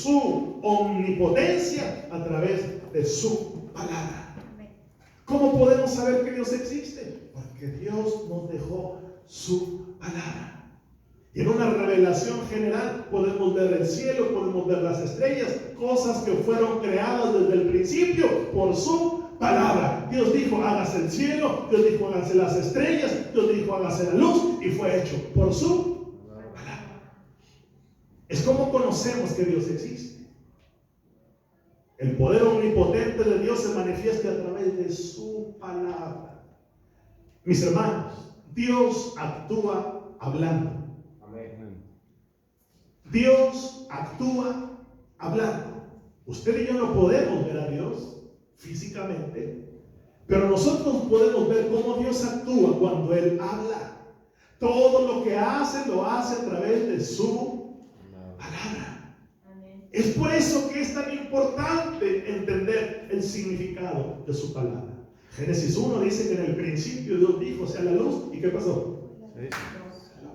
su omnipotencia a través de su palabra. ¿Cómo podemos saber que Dios existe? Porque Dios nos dejó su palabra. Y en una revelación general podemos ver el cielo, podemos ver las estrellas, cosas que fueron creadas desde el principio por su palabra. Dios dijo, hágase el cielo, Dios dijo, hágase las estrellas, Dios dijo, hágase la luz, y fue hecho por su palabra. Es como conocemos que Dios existe. El poder omnipotente de Dios se manifiesta a través de su palabra. Mis hermanos, Dios actúa hablando. Dios actúa hablando. Usted y yo no podemos ver a Dios físicamente, pero nosotros podemos ver cómo Dios actúa cuando Él habla. Todo lo que hace, lo hace a través de su palabra. Es por eso que es tan importante entender el significado de su palabra. Génesis 1 dice que en el principio Dios dijo, sea la luz. ¿Y qué pasó? La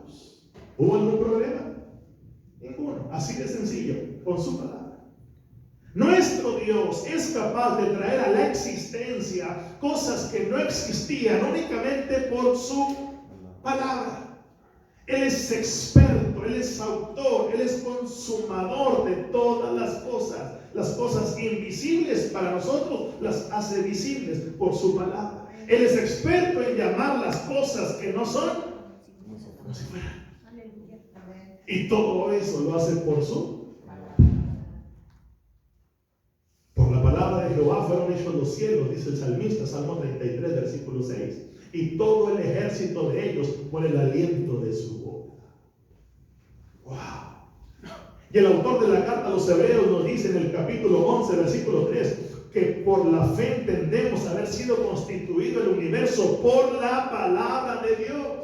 luz. ¿Hubo algún problema? Ninguno. Así de sencillo, con su palabra. Nuestro Dios es capaz de traer a la existencia cosas que no existían únicamente por su palabra. Él es experto, Él es autor, Él es consumador de todas las cosas. Las cosas invisibles para nosotros las hace visibles por su palabra. Él es experto en llamar las cosas que no son como si fueran. Y todo eso lo hace por su palabra. Por la palabra de Jehová fueron hechos los cielos, dice el salmista, Salmo 33, versículo 6. Y todo el ejército de ellos por el aliento de su boca. ¡Wow! Y el autor de la carta a los Hebreos nos dice en el capítulo 11, versículo 3, que por la fe entendemos haber sido constituido el universo por la palabra de Dios.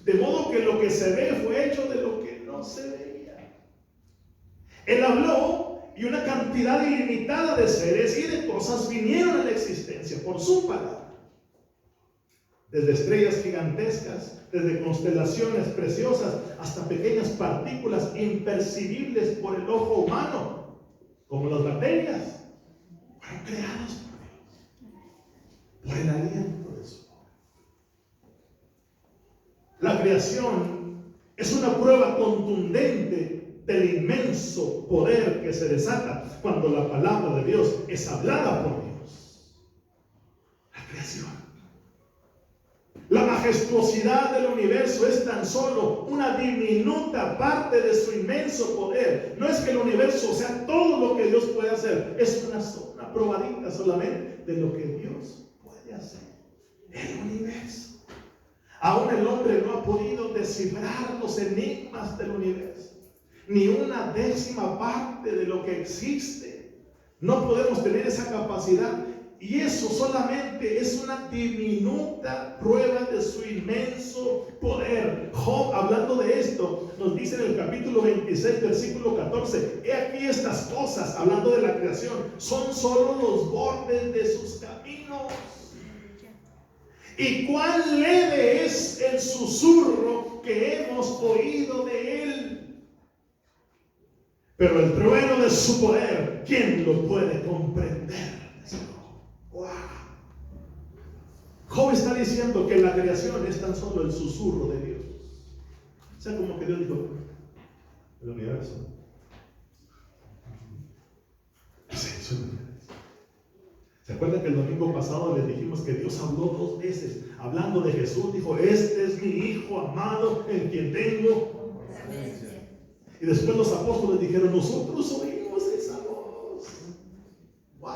De modo que lo que se ve fue hecho de lo que no se veía. Él habló y una cantidad ilimitada de seres y de cosas vinieron a la existencia por su palabra. Desde estrellas gigantescas, desde constelaciones preciosas, hasta pequeñas partículas impercibibles por el ojo humano, como las bacterias, fueron creadas por Dios, por el aliento de su boca. La creación es una prueba contundente del inmenso poder que se desata cuando la palabra de Dios es hablada por Dios. La creación. La majestuosidad del universo es tan solo una diminuta parte de su inmenso poder. No es que el universo sea todo lo que Dios puede hacer, es una probadita solamente de lo que Dios puede hacer. El universo. Aún el hombre no ha podido descifrar los enigmas del universo, ni una décima parte de lo que existe. No podemos tener esa capacidad, y eso solamente es una diminuta prueba de su inmenso poder. Job, hablando de esto, nos dice en el capítulo 26, versículo 14: he aquí estas cosas, hablando de la creación, son solo los bordes de sus caminos. Y cuán leve es el susurro que hemos oído de él. Pero el trueno de su poder, ¿quién lo puede comprender? ¡Wow! Job está diciendo que la creación es tan solo el susurro de Dios. O sea, como que Dios dijo, el universo. ¿Se acuerdan que el domingo pasado les dijimos que Dios habló 2 veces? Hablando de Jesús, dijo, este es mi Hijo amado en quien tengo complacencia. Y después los apóstoles dijeron, nosotros oímos esa voz. ¡Wow!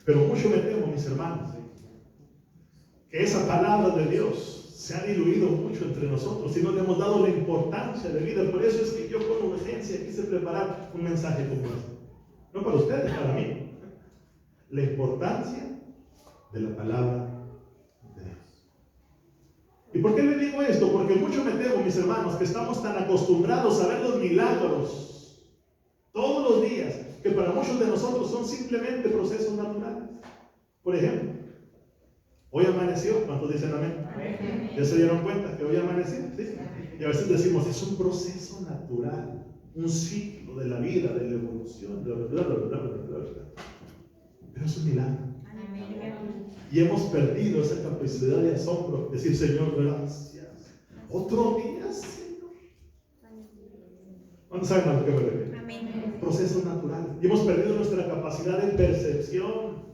Pero mucho me temo, mis hermanos, que esa palabra de Dios se ha diluido mucho entre nosotros y no le hemos dado la importancia de vida. Por eso es que yo con urgencia quise preparar un mensaje como este. No para ustedes, para mí. La importancia de la palabra de Dios. ¿Y por qué le digo esto? Porque mucho me temo, mis hermanos, que estamos tan acostumbrados a ver los milagros todos los días, que para muchos de nosotros son simplemente procesos naturales. Por ejemplo, hoy amaneció. ¿Cuántos dicen amén? ¿Ya se dieron cuenta que hoy amaneció? ¿Sí? Y a veces decimos, es un proceso natural. un ciclo de la vida, de la evolución, bla, bla, bla, bla, bla, bla, bla, bla. Pero es un milagro. Y hemos perdido esa capacidad de asombro, decir, Señor, gracias. Otro día, Señor. ¿Cuántos saben a lo que me refiero? Proceso natural. Y hemos perdido nuestra capacidad de percepción.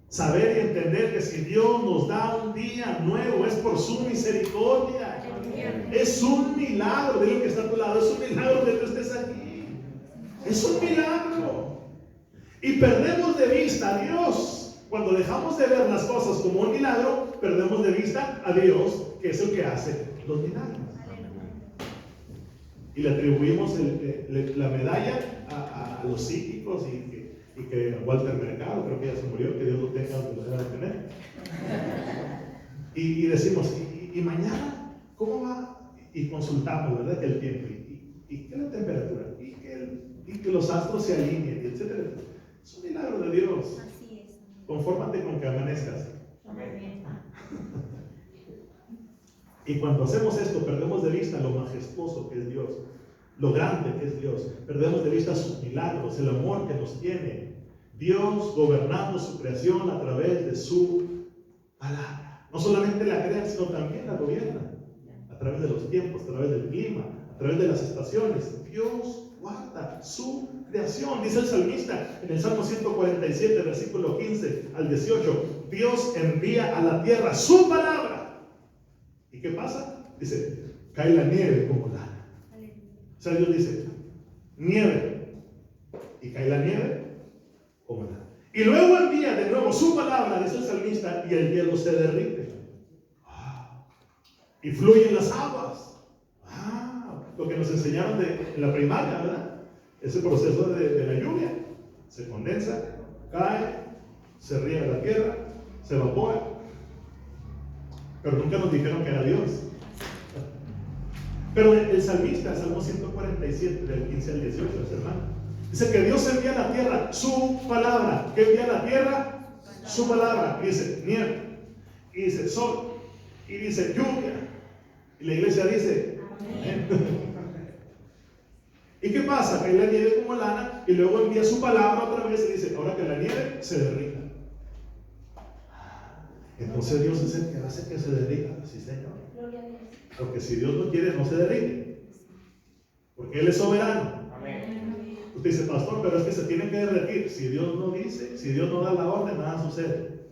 Saber y entender que si Dios nos da un día nuevo es por su misericordia. Es un milagro. Dile que está a tu lado, es un milagro que tú estés aquí. Es un milagro. Y perdemos de vista a Dios. Cuando dejamos de ver las cosas como un milagro, perdemos de vista a Dios, que es el que hace los milagros. Y le atribuimos la medalla a los psíquicos y que Walter Mercado, creo que ya se murió, que Dios lo tenga donde lo deba de tener. Y decimos, ¿y mañana cómo va? Y consultamos, ¿verdad? Que el tiempo, y que la temperatura, y que los astros se alineen, etcétera. Es un milagro de Dios. Así es. Confórmate con que amanezcas. Y cuando hacemos esto, perdemos de vista lo majestuoso que es Dios, lo grande que es Dios. Perdemos de vista sus milagros, el amor que nos tiene. Dios gobernando su creación a través de su palabra. No solamente la crea, sino también la gobierna. A través de los tiempos, a través del clima, a través de las estaciones. Dios guarda su creación. Dice el salmista en el Salmo 147, versículo 15 al 18. Dios envía a la tierra su palabra. ¿Y qué pasa? Dice, cae la nieve como lana. O sea, Dios dice, nieve. Y cae la nieve como lana. Y luego envía de nuevo su palabra, dice el salmista, y el hielo se derrite. Y fluyen las aguas. Lo que nos enseñaron en la primaria, ¿verdad? Ese proceso de la lluvia. Se condensa, cae, se riega la tierra, se evapora. Pero nunca nos dijeron que era Dios. Pero el salmista, Salmo 147, del 15 al 18, hermano, dice que Dios envía a la tierra su palabra. ¿Qué envía a la tierra? Su palabra. Y dice nieve, y dice sol, y dice lluvia. Y la iglesia dice amén. ¿Y qué pasa? Cae la nieve como lana y luego envía su palabra otra vez y dice, ahora que la nieve se derrita. Entonces Dios es el que hace que se derrita. Sí, Señor. Porque si Dios no quiere, no se derrite. Porque Él es soberano. Amén. Usted dice, pastor, pero es que se tiene que derretir. Si Dios no dice, si Dios no da la orden, nada sucede.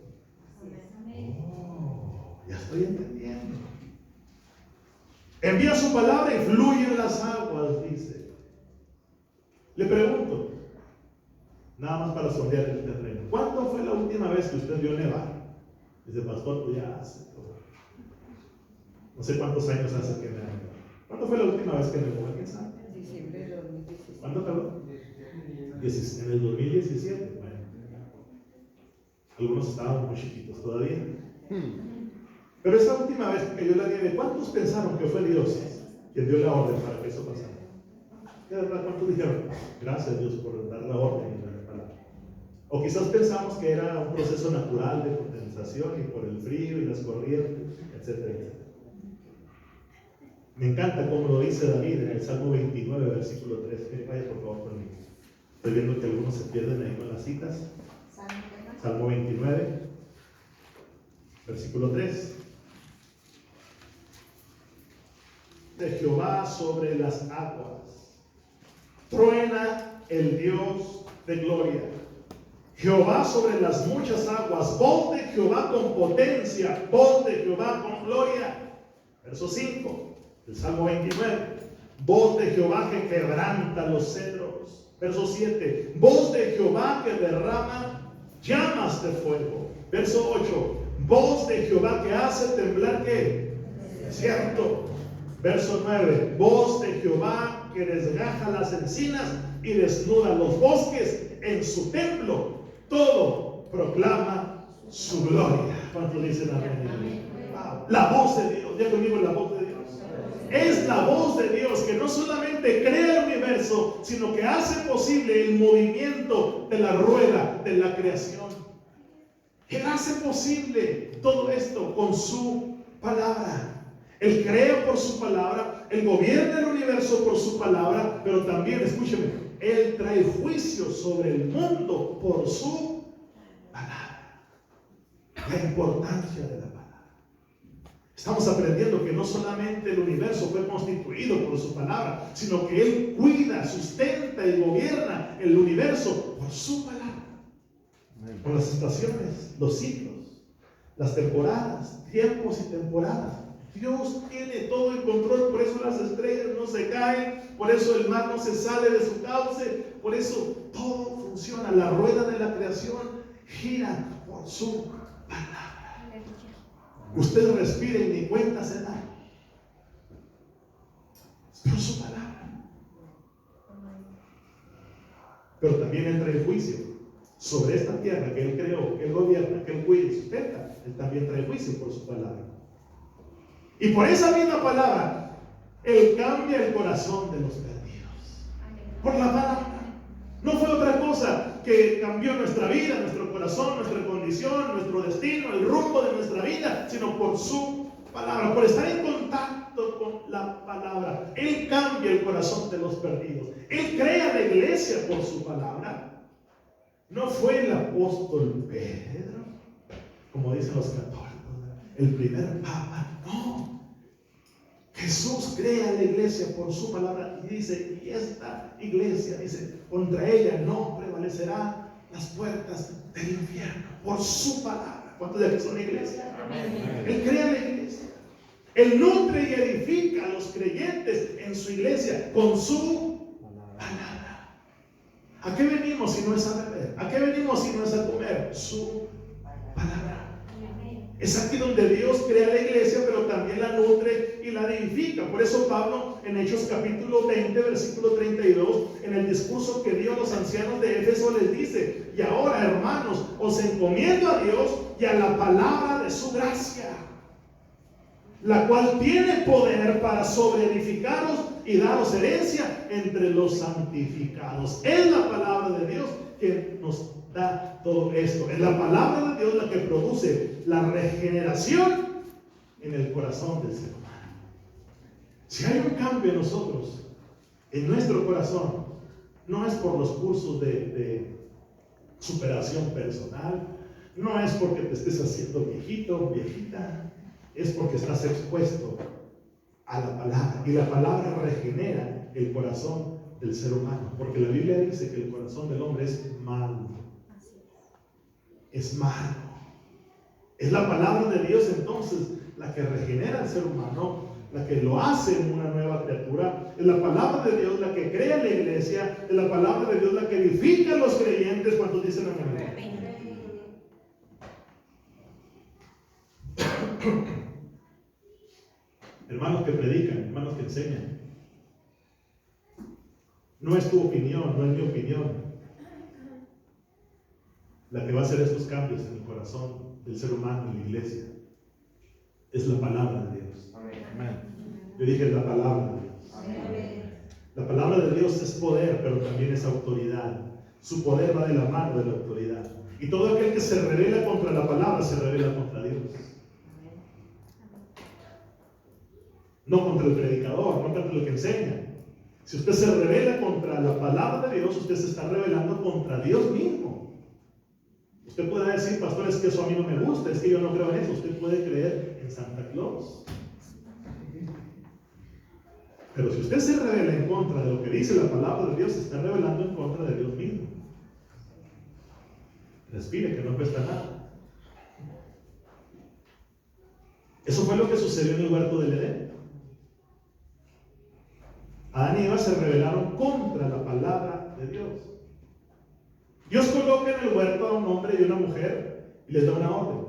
Oh, ya estoy entendiendo. Envía su palabra y fluyen las aguas, dice. Le pregunto, nada más para sondear el terreno, ¿cuándo fue la última vez que usted vio nevar? Dice, pastor, pues ya hace todo. No sé cuántos años hace que nevó. ¿Cuándo fue la última vez que nevó? ¿Quién sabe? Diciembre de 2017. ¿Cuándo, perdón? En el 2017. Bueno, algunos estaban muy chiquitos todavía. Pero esa última vez que cayó la nieve, ¿cuántos pensaron que fue Dios quien dio la orden para que eso pasara? ¿De verdad cuántos dijeron, gracias Dios por dar la orden y la palabra? O quizás pensamos que era un proceso natural de condensación y por el frío y las corrientes, etcétera, etcétera. Me encanta cómo lo dice David en el Salmo 29, versículo 3. Vaya por favor conmigo. Estoy viendo que algunos se pierden ahí con las citas. Salmo 29, versículo 3. De Jehová sobre las aguas, truena el Dios de gloria. Jehová sobre las muchas aguas, voz de Jehová con potencia, voz de Jehová con gloria. Verso 5, el Salmo 29, voz de Jehová que quebranta los cedros. Verso 7, voz de Jehová que derrama llamas de fuego. Verso 8, voz de Jehová que hace temblar ¿qué? Desierto. Verso 9, voz de Jehová que desgaja las encinas y desnuda los bosques en su templo. Todo proclama su gloria. ¿Cuántos dicen amén? Wow. La voz de Dios, ya conmigo la voz de Dios. Es la voz de Dios que no solamente crea el universo, sino que hace posible el movimiento de la rueda de la creación. Él hace posible todo esto con su palabra. Él crea por su palabra Él gobierna el universo por su palabra, pero también, escúcheme, Él trae juicio sobre el mundo por su palabra. La importancia de la palabra. Estamos aprendiendo que no solamente el universo fue constituido por su palabra, sino que Él cuida, sustenta y gobierna el universo por su palabra. Con las estaciones, los ciclos, las temporadas, tiempos y temporadas. Dios tiene todo el control, por eso las estrellas no se caen, por eso el mar no se sale de su cauce, por eso todo funciona. La rueda de la creación gira por su palabra. Usted respira y ni cuenta se da. Es por su palabra. Pero también entra el juicio sobre esta tierra que Él creó, que Él gobierna, que Él cuida y sustenta. Él también trae juicio por su palabra. Y por esa misma palabra, Él cambia el corazón de los perdidos. Por la palabra. No fue otra cosa que cambió nuestra vida, nuestro corazón, nuestra condición, nuestro destino, el rumbo de nuestra vida, sino por su palabra, por estar en contacto con la palabra. Él cambia el corazón de los perdidos. Él crea la iglesia por su palabra. No fue el apóstol Pedro, como dicen los católicos, el primer papa. No. Jesús crea la iglesia por su palabra y dice, y esta iglesia, dice, contra ella no prevalecerán las puertas del infierno, por su palabra. ¿Cuántos de aquí son iglesia? Amén. Él crea la iglesia. Él nutre y edifica a los creyentes en su iglesia con su palabra. ¿A qué venimos si no es a beber? ¿A qué venimos si no es a comer? Su palabra. Es aquí donde Dios crea la iglesia, pero también la nutre y la edifica. Por eso Pablo en Hechos capítulo 20, versículo 32, en el discurso que dio a los ancianos de Éfeso les dice: y ahora, hermanos, os encomiendo a Dios y a la palabra de su gracia, la cual tiene poder para sobreedificaros y daros herencia entre los santificados. Es la palabra de Dios que nos da todo esto. Es la palabra de Dios la que produce la regeneración en el corazón del ser humano. Si hay un cambio en nosotros, en nuestro corazón, no es por los cursos de superación personal, no es porque te estés haciendo viejito, viejita, es porque estás expuesto a la palabra, y la palabra regenera el corazón del ser humano, porque la Biblia dice que el corazón del hombre es malo. Es malo. Es la palabra de Dios entonces la que regenera al ser humano, la que lo hace en una nueva criatura. Es la palabra de Dios la que crea la iglesia. Es la palabra de Dios la que edifica a los creyentes. ¿Cuántos dicen amén? Hermanos que predican, hermanos que enseñan. No es tu opinión, no es mi opinión la que va a hacer estos cambios en el corazón del ser humano en la iglesia. Es la palabra de Dios. Amén. Yo dije la palabra de Dios. Amén. La palabra de Dios es poder, pero también es autoridad. Su poder va de la mano de la autoridad. Y todo aquel que se revela contra la palabra se revela contra Dios. No contra el predicador, no contra el que enseña. Si usted se revela contra la palabra de Dios, usted se está rebelando contra Dios mismo. Usted puede decir, pastor, es que eso a mí no me gusta, es que yo no creo en eso. Usted puede creer en Santa Claus. Pero si usted se revela en contra de lo que dice la palabra de Dios, se está rebelando en contra de Dios mismo. Respire, que no cuesta nada. Eso fue lo que sucedió en el huerto del Edén. Adán y Eva se rebelaron contra la palabra de Dios. Dios coloca en el huerto a un hombre y una mujer y les da una orden.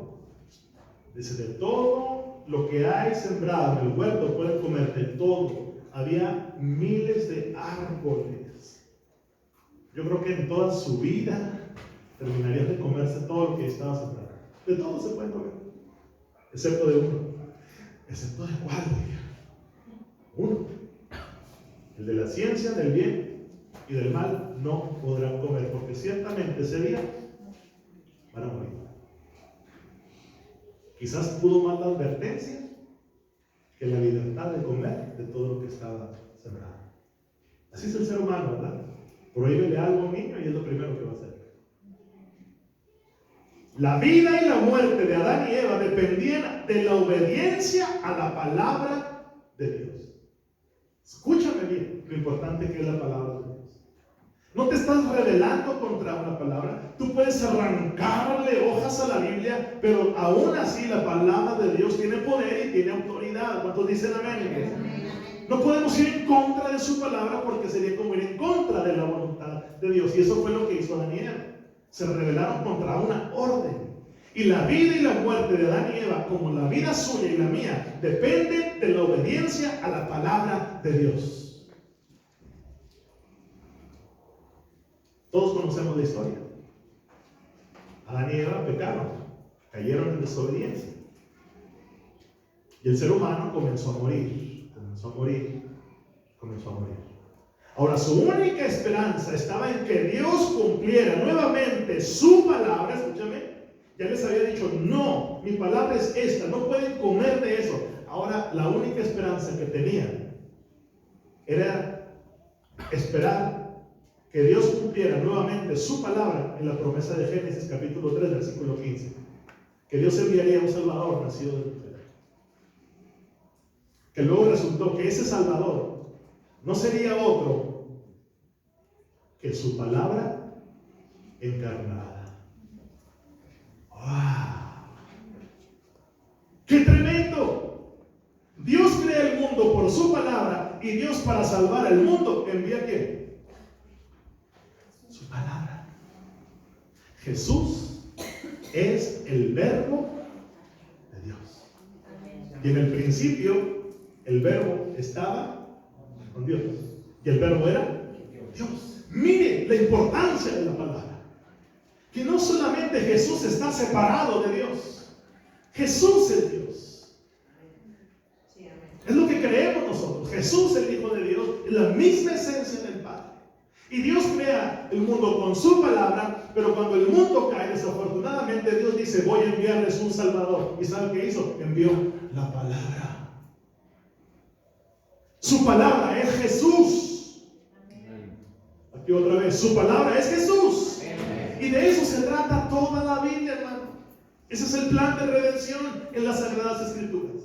Dice, de todo lo que hay sembrado en el huerto pueden comer de todo. Había miles de árboles. Yo creo que en toda su vida terminarían de comerse todo lo que estaba sembrado. De todo se puede comer, excepto de uno. ¿Excepto de cuál? Uno. El de la ciencia del bien y del mal no podrán comer, porque ciertamente ese día van a morir. Quizás pudo más la advertencia que la libertad de comer de todo lo que estaba sembrado. Así es el ser humano, ¿verdad? Prohíbele algo a un niño y es lo primero que va a hacer. La vida y la muerte de Adán y Eva dependían de la obediencia a la palabra de Dios. Escúchame bien lo importante que es la palabra de Dios. No te estás rebelando contra una palabra. Tú puedes arrancarle hojas a la Biblia, pero aún así la palabra de Dios tiene poder y tiene autoridad. ¿Cuántos dicen amén? No podemos ir en contra de su palabra porque sería como ir en contra de la voluntad de Dios. Y eso fue lo que hizo Adán y Eva. Se rebelaron contra una orden. Y la vida y la muerte de Adán y Eva, como la vida suya y la mía, dependen de la obediencia a la palabra de Dios. Todos conocemos la historia. Adán y Eva pecaron, cayeron en desobediencia. Y el ser humano comenzó a morir, comenzó a morir. Ahora, su única esperanza estaba en que Dios cumpliera nuevamente su palabra. Escúchame, ya les había dicho, no, mi palabra es esta, no pueden comer de eso. Ahora, la única esperanza que tenían era esperar que Dios cumpliera nuevamente su palabra en la promesa de Génesis capítulo 3, versículo 15. Que Dios enviaría un Salvador nacido de mujer. Que luego resultó que ese Salvador no sería otro que su palabra encarnada. ¡Wow! ¡Qué tremendo! Dios crea el mundo por su palabra y Dios, para salvar al mundo, envía ¿quién? Su palabra. Jesús es el verbo de Dios. Y en el principio el verbo estaba con Dios. Y el verbo era Dios. Mire la importancia de la palabra. Que no solamente Jesús está separado de Dios. Jesús es Dios. Es lo que creemos nosotros. Jesús, el Hijo de Dios, es la misma esencia del Padre. Y Dios crea el mundo con su palabra, pero cuando el mundo cae, desafortunadamente, Dios dice, voy a enviarles un Salvador. ¿Y saben qué hizo? Envió la palabra. Su palabra es Jesús. Aquí otra vez, su palabra es Jesús. Y de eso se trata toda la Biblia, hermano. Ese es el plan de redención en las Sagradas Escrituras.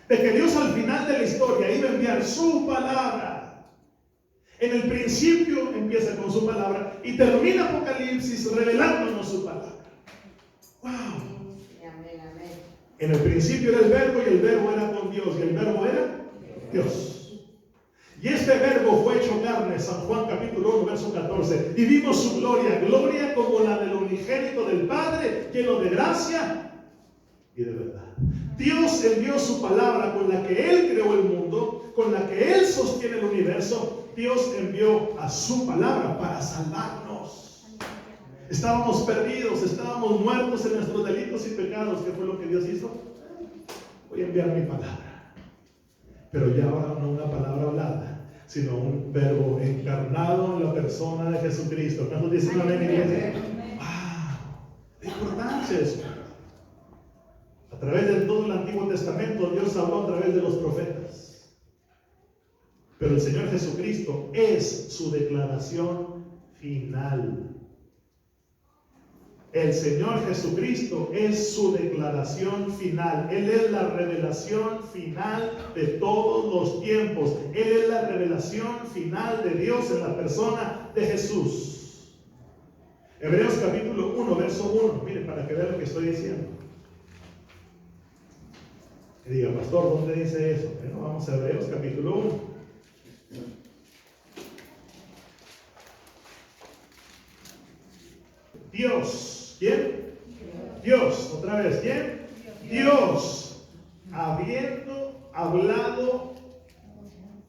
De que Dios al final de la historia iba a enviar su palabra. En el principio empieza con su palabra y termina Apocalipsis revelándonos su palabra. ¡Wow! En el principio era el verbo y el verbo era con Dios y el verbo era Dios. Y este verbo fue hecho carne, San Juan capítulo 1, verso 14. Y vimos su gloria, gloria como la del unigénito del Padre, lleno de gracia y de verdad. Dios envió su palabra con la que Él creó el mundo, con la que Él sostiene el universo. Dios envió a su palabra para salvarnos. Estábamos perdidos, estábamos muertos en nuestros delitos y pecados. ¿Qué fue lo que Dios hizo? Voy a enviar mi palabra. Pero ya ahora no una palabra hablada, sino un verbo encarnado en la persona de Jesucristo. ¿Cuántos dicen amén, iglesia? ¡Wow! La importancia de eso. A través de todo el Antiguo Testamento, Dios habló a través de los profetas. Pero el Señor Jesucristo es su declaración final. El Señor Jesucristo es su declaración final. Él es la revelación final de todos los tiempos. Él es la revelación final de Dios en la persona de Jesús. Hebreos capítulo 1, verso 1. Miren, para que vean lo que estoy diciendo. Que diga, pastor, ¿dónde dice eso? Bueno, vamos a Hebreos capítulo 1. Dios, ¿quién? Dios, otra vez, ¿quién? Dios, habiendo hablado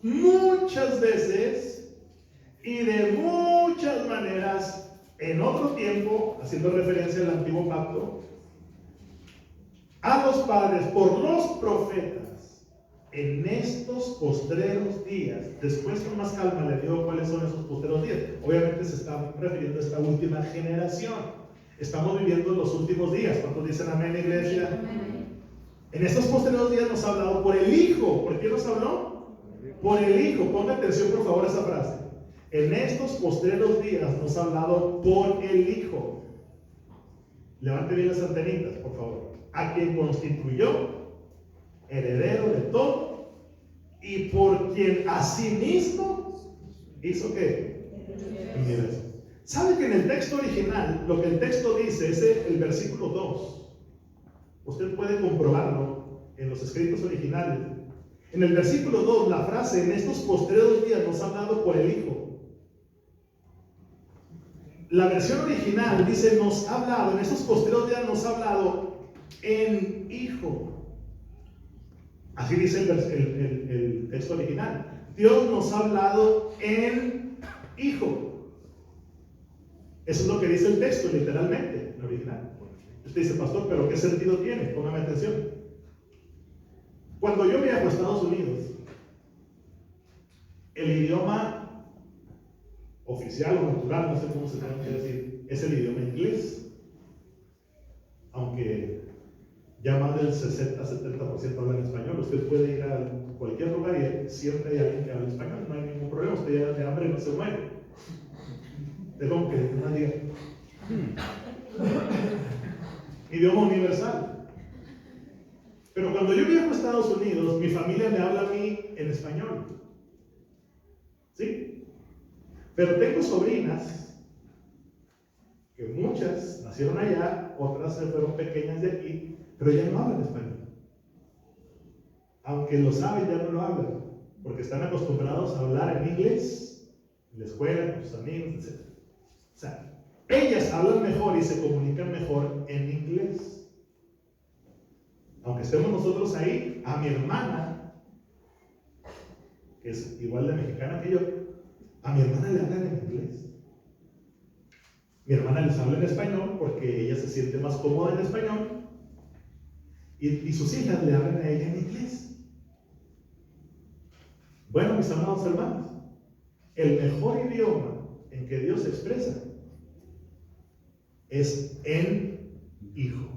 muchas veces y de muchas maneras en otro tiempo, haciendo referencia al antiguo pacto, a los padres por los profetas, en estos postreros días. Después con más calma le digo cuáles son esos postreros días. Obviamente se está refiriendo a esta última generación. Estamos viviendo los últimos días. ¿Cuántos dicen amén, iglesia? Amén. En estos posteriores días nos ha hablado por el Hijo. ¿Por qué nos habló? Por el Hijo. Ponga atención por favor a esa frase. En estos postreros días nos ha hablado por el Hijo. Levante bien las antenitas, por favor. A quien constituyó heredero de todo y por quien asimismo hizo ¿qué? El universo. ¿Sabe que en el texto original, lo que el texto dice es el versículo 2? Usted puede comprobarlo en los escritos originales. En el versículo 2, la frase en estos postreros días nos ha hablado por el Hijo. La versión original dice nos ha hablado, en estos postreros días nos ha hablado en Hijo. Así dice el texto original. Dios nos ha hablado en Hijo. Eso es lo que dice el texto, literalmente, el original. Usted dice, pastor, ¿pero qué sentido tiene? Póngame atención. Cuando yo viajo a Estados Unidos, el idioma oficial o natural, no sé cómo se tiene que decir, es el idioma inglés. Aunque ya más del 60-70% hablan español. Usted puede ir a cualquier lugar y siempre hay alguien que habla español, no hay ningún problema. Usted ya de hambre no se muere. Perdón, que no diga. Idioma universal. Pero cuando yo viajo a Estados Unidos, mi familia me habla a mí en español. ¿Sí? Pero tengo sobrinas que muchas nacieron allá, otras se fueron pequeñas de aquí, pero ya no hablan español. Aunque lo saben, ya no lo hablan, porque están acostumbrados a hablar en inglés, en la escuela, con sus amigos, etc. O sea, ellas hablan mejor y se comunican mejor en inglés. Aunque estemos nosotros ahí, a mi hermana, que es igual de mexicana que yo, a mi hermana le hablan en inglés. Mi hermana les habla en español porque ella se siente más cómoda en español y sus hijas le hablan a ella en inglés. Bueno, mis amados hermanos, el mejor idioma en que Dios se expresa es en Hijo.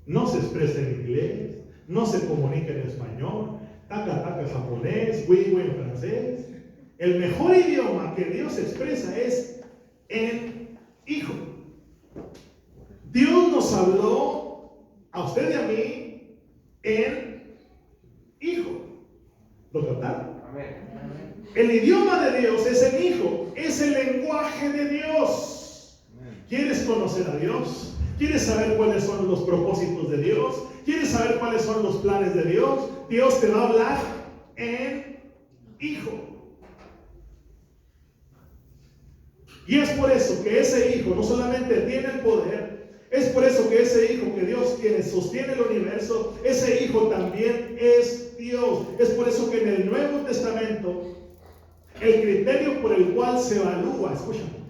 No se expresa en inglés, no se comunica en español, taca japonés, wiwi en francés. El mejor idioma que Dios expresa es en Hijo. Dios nos habló a usted y a mí en Hijo. ¿Lo captaron? El idioma de Dios es en Hijo, es el lenguaje de Dios. ¿Quieres conocer a Dios? ¿Quieres saber cuáles son los propósitos de Dios? ¿Quieres saber cuáles son los planes de Dios? Dios te va a hablar en Hijo. Y es por eso que ese Hijo no solamente tiene el poder, es por eso que ese Hijo que Dios tiene, sostiene el universo, ese Hijo también es Dios. Es por eso que en el Nuevo Testamento, el criterio por el cual se evalúa, escúchame,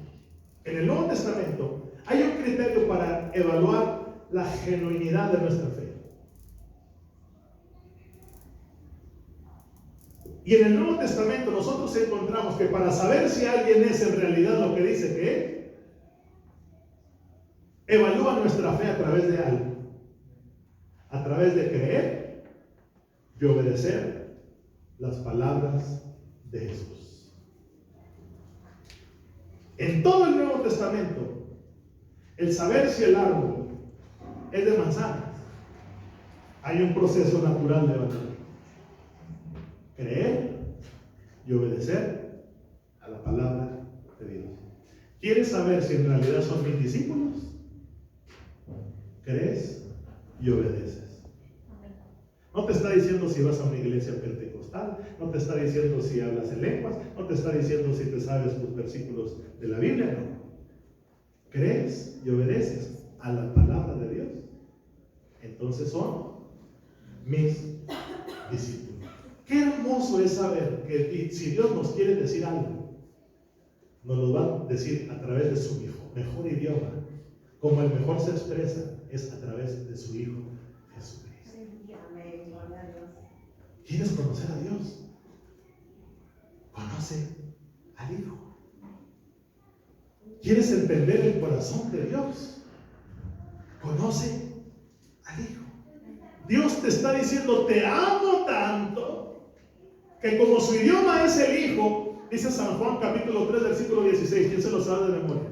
en el Nuevo Testamento hay un criterio para evaluar la genuinidad de nuestra fe. Y en el Nuevo Testamento nosotros encontramos que para saber si alguien es en realidad lo que dice que es, evalúa nuestra fe a través de algo. A través de creer y obedecer las palabras de Jesús. En todo el Nuevo Testamento, el saber si el árbol es de manzanas, hay un proceso natural de evaluar. Creer y obedecer a la palabra de Dios. ¿Quieres saber si en realidad son mis discípulos? Crees y obedeces. No te está diciendo si vas a una iglesia pentecostal, no te está diciendo si hablas en lenguas, no te está diciendo si te sabes los versículos de la Biblia, no. Crees y obedeces a la palabra de Dios. Entonces son mis discípulos. Qué hermoso es saber que si Dios nos quiere decir algo, nos lo va a decir a través de su mejor idioma. Como el mejor se expresa es a través de su Hijo Jesucristo. ¿Quieres conocer a Dios? Conoce al Hijo. ¿Quieres entender el corazón de Dios? conoce al Hijo. Dios te está diciendo, te amo tanto, que como su idioma es el Hijo, dice San Juan capítulo 3, versículo 16, ¿quién se lo sabe de memoria?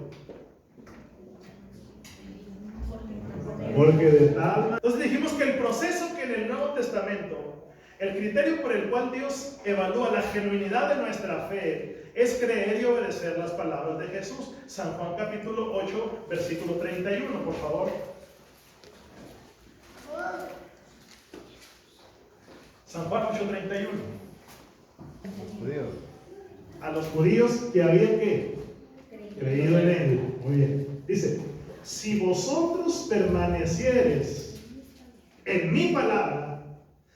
Porque de tal manera. Entonces dijimos que el proceso que en el Nuevo Testamento, el criterio por el cual Dios evalúa la genuinidad de nuestra fe es creer y obedecer las palabras de Jesús. San Juan capítulo 8, versículo 31, por favor. San Juan 8:31. A los judíos que habían ¿qué? Creído en él. Muy bien. Dice, si vosotros permaneciereis en mi palabra,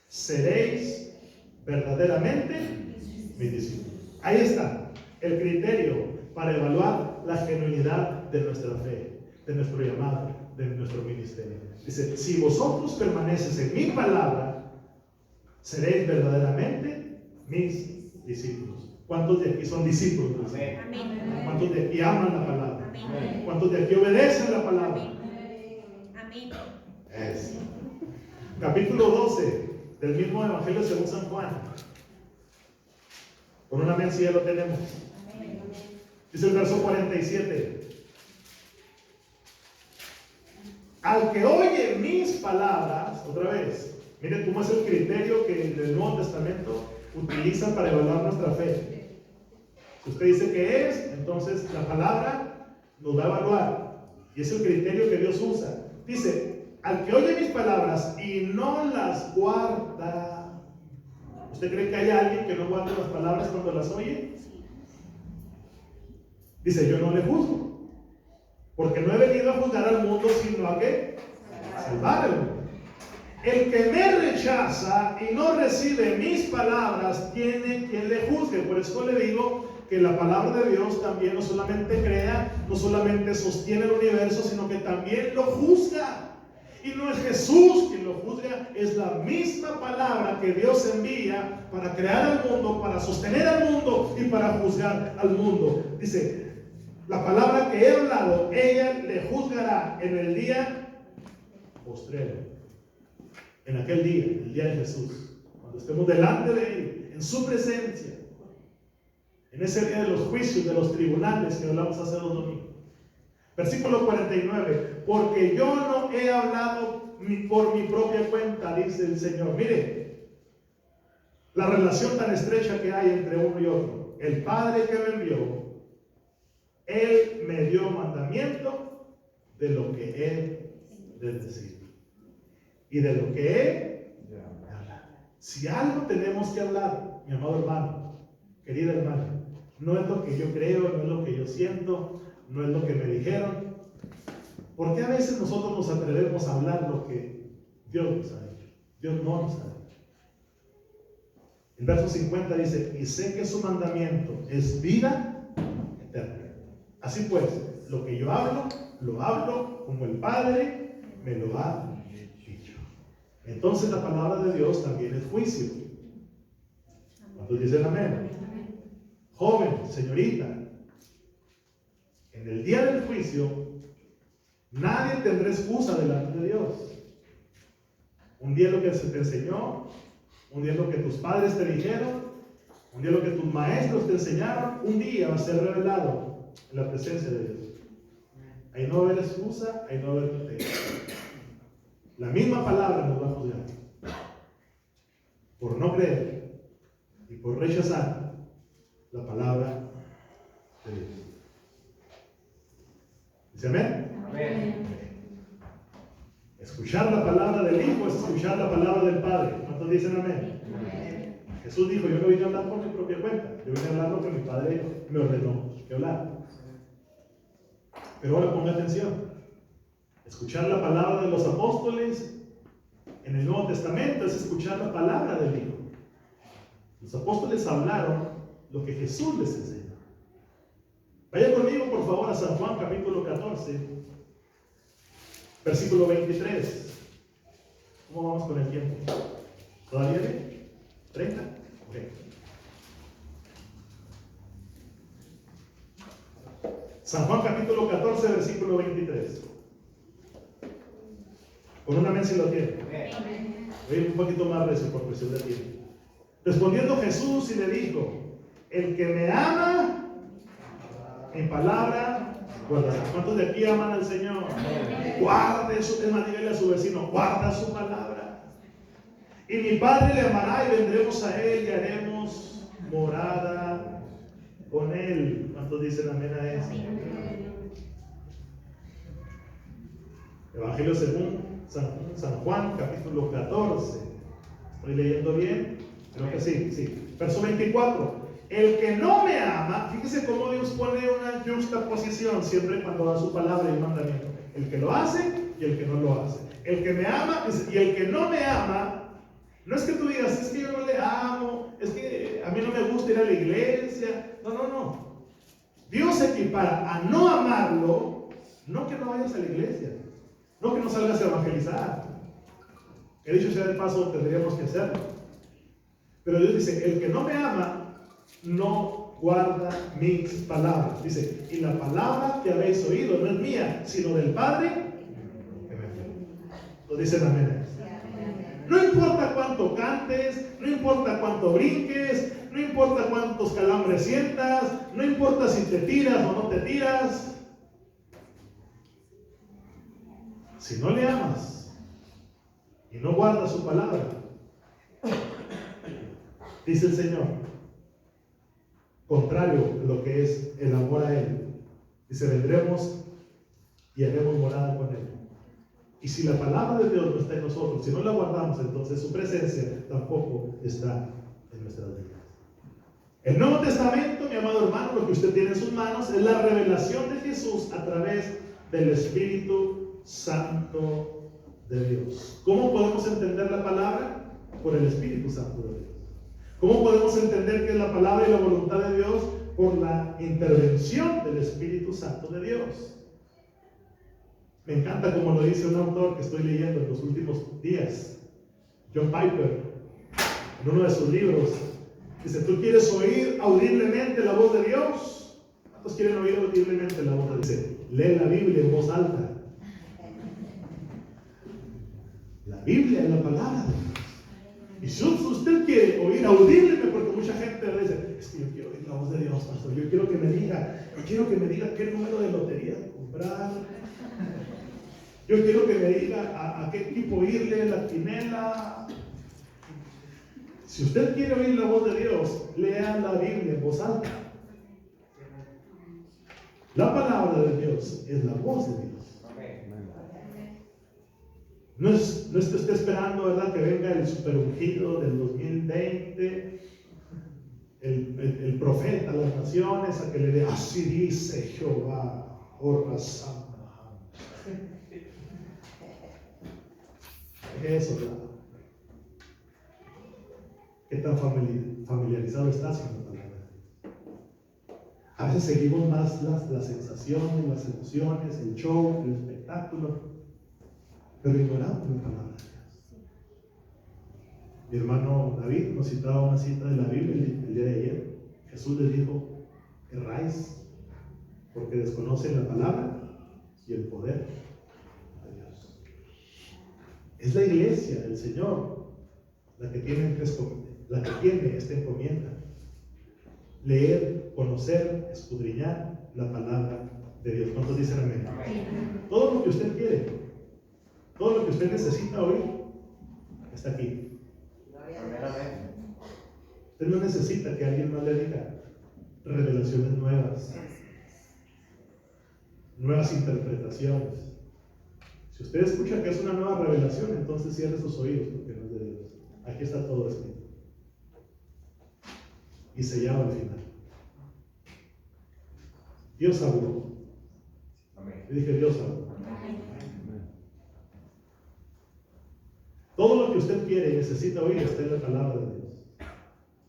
seréis verdaderamente mis discípulos. Ahí está el criterio para evaluar la genuinidad de nuestra fe, de nuestro llamado, de nuestro ministerio. Dice, si vosotros permaneceis en mi palabra, seréis verdaderamente mis discípulos. ¿Cuántos de aquí son discípulos? Amén. ¿Cuántos de aquí aman la palabra? Amén. ¿Cuántos de aquí obedecen la palabra? Amén. Eso. Capítulo 12 del mismo Evangelio según San Juan. Con una amén si ya lo tenemos. Dice el verso 47. Al que oye mis palabras, otra vez, miren cómo es el criterio que el Nuevo Testamento utiliza para evaluar nuestra fe. Si usted dice que es, entonces la palabra nos va a evaluar. Y es el criterio que Dios usa. Dice, al que oye mis palabras y no las guarda. ¿Usted cree que haya alguien que no guarde las palabras cuando las oye? Dice, yo no le juzgo. Porque no he venido a juzgar al mundo, sino a ¿qué? A salvar al mundo. El que me rechaza y no recibe mis palabras, tiene quien le juzgue. Por eso le digo que la palabra de Dios también no solamente crea, no solamente sostiene el universo, sino que también lo juzga. Y no es Jesús quien lo juzga, es la misma palabra que Dios envía para crear al mundo, para sostener al mundo y para juzgar al mundo. Dice, la palabra que he hablado, ella le juzgará en el día postrero. En aquel día, el día de Jesús, cuando estemos delante de Él, en su presencia, en ese día de los juicios, de los tribunales que hablamos hace 2 domingos. Versículo 49, porque yo no he hablado por mi propia cuenta, dice el Señor. Mire, la relación tan estrecha que hay entre uno y otro. El Padre que me envió, Él me dio mandamiento de lo que Él de decir. Y de lo que Él de hablar. Si algo tenemos que hablar, mi amado hermano, querida hermana, no es lo que yo creo, no es lo que yo siento, no es lo que me dijeron. Porque a veces nosotros nos atrevemos a hablar lo que Dios nos ha dicho. Dios no nos ha dicho. El verso 50 dice, y sé que su mandamiento es vida eterna. Así pues, lo que yo hablo, lo hablo como el Padre me lo ha dicho. Entonces la palabra de Dios también es juicio. ¿Cuántos dicen amén? Joven, señorita, en el día del juicio, nadie tendrá excusa delante de Dios. Un día lo que se te enseñó, un día lo que tus padres te dijeron, un día lo que tus maestros te enseñaron, un día va a ser revelado en la presencia de Dios. Ahí no va a haber excusa, ahí no va a haber pretexto. La misma palabra nos va a juzgar por no creer y por rechazar la palabra de Dios. ¿Dice amén? Amén. Escuchar la palabra del Hijo es escuchar la palabra del Padre. ¿Cuántos dicen amén? Amén. Jesús dijo, yo no vine a hablar por mi propia cuenta, yo vine a hablar lo que mi Padre me ordenó que hablar. Pero ahora ponga atención. Escuchar la palabra de los apóstoles en el Nuevo Testamento es escuchar la palabra del Hijo. Los apóstoles hablaron lo que Jesús les enseñó. Vaya conmigo por favor a San Juan capítulo 14, versículo 23. ¿Cómo vamos con el tiempo? ¿Todavía bien? ¿30? Ok. San Juan capítulo 14, versículo 23. Con un amén si lo tiene. Voy un poquito más recio por cuestión de tiempo. Respondiendo Jesús y le dijo: el que me ama, mi palabra guardará. ¿Cuántos de aquí aman al Señor? Guarde su, es más, dígale a su vecino: guarda su palabra. Y mi Padre le amará y vendremos a Él y haremos morada con Él. ¿Cuántos dicen amén a eso? Evangelio según San Juan, capítulo 14. ¿Estoy leyendo bien? Creo que sí. Verso 24. El que no me ama, fíjese cómo Dios pone una juxtaposición siempre cuando da su palabra y mandamiento. El que lo hace y el que no lo hace. El que me ama y el que no me ama, no es que tú digas: es que yo no le amo, es que a mí no me gusta ir a la iglesia. No. Dios equipara a no amarlo, no que no vayas a la iglesia, no que no salgas a evangelizar. He dicho sea de paso, tendríamos que hacerlo. Pero Dios dice: el que no me ama no guarda mis palabras. Dice: y la palabra que habéis oído no es mía, sino del Padre que me envió. Lo dicen amén. No importa cuánto cantes, no importa cuánto brinques, no importa cuántos calambres sientas, no importa si te tiras o no te tiras. Si no le amas y no guardas su palabra, dice el Señor, contrario a lo que es el amor a Él, dice: vendremos y haremos morada con Él. Y si la palabra de Dios no está en nosotros, si no la guardamos, entonces su presencia tampoco está en nuestras vidas. El Nuevo Testamento, mi amado hermano, lo que usted tiene en sus manos, es la revelación de Jesús a través del Espíritu Santo de Dios. ¿Cómo podemos entender la palabra? Por el Espíritu Santo de Dios. ¿Cómo podemos entender que es la palabra y la voluntad de Dios? Por la intervención del Espíritu Santo de Dios. Me encanta como lo dice un autor que estoy leyendo en los últimos días, John Piper, en uno de sus libros. Dice: ¿tú quieres oír audiblemente la voz de Dios? ¿Cuántos quieren oír audiblemente la voz de Dios? Dice: lee la Biblia en voz alta. La Biblia es la palabra de Dios. Y si usted quiere oír audiblemente, porque mucha gente dice: es que yo quiero oír la voz de Dios, pastor, yo quiero que me diga qué número de lotería comprar, yo quiero que me diga a qué equipo irle en la quinela. Si usted quiere oír la voz de Dios, lea la Biblia en voz alta. La palabra de Dios es la voz de Dios. No es que esté esperando, ¿verdad?, que venga el super ungido del 2020, el profeta a las naciones, a que le dé: así dice Jehová, Orrasam. Eso, ¿verdad? ¿Qué tan familiarizado estás con la palabra? A veces seguimos más las sensaciones, las emociones, el show, el espectáculo, pero ignoramos la palabra de Dios. Mi hermano David nos citaba una cita de la Biblia el día de ayer. Jesús les dijo: erráis porque desconocen la palabra y el poder de Dios. Es la iglesia del Señor la que tiene esta encomienda: leer, conocer, escudriñar la palabra de Dios. ¿Cuántos dicen amén? Todo lo que usted quiere, todo lo que usted necesita oír, está aquí. Usted no necesita que alguien más le diga revelaciones nuevas interpretaciones. Si usted escucha que es una nueva revelación, entonces cierre sus oídos, porque no es de Dios. Aquí está todo escrito y sellado al final. Dios habló. Yo dije: Dios habló. Todo lo que usted quiere y necesita oír está en la palabra de Dios.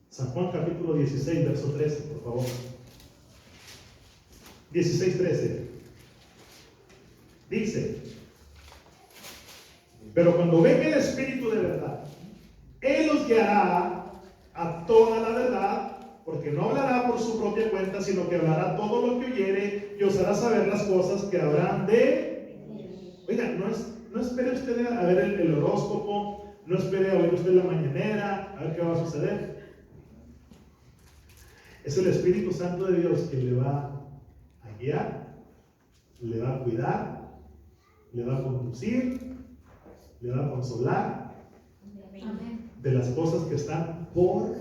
San Juan capítulo 16, verso 13, por favor. 16:13. Dice: pero cuando venga el Espíritu de verdad, Él os guiará a toda la verdad, porque no hablará por su propia cuenta, sino que hablará todo lo que oyere y os hará saber las cosas que habrán de... Oiga, no es No espere usted a ver el horóscopo, no espere a oír usted la mañanera, a ver qué va a suceder. Es el Espíritu Santo de Dios que le va a guiar, le va a cuidar, le va a conducir, le va a consolar de las cosas que están por.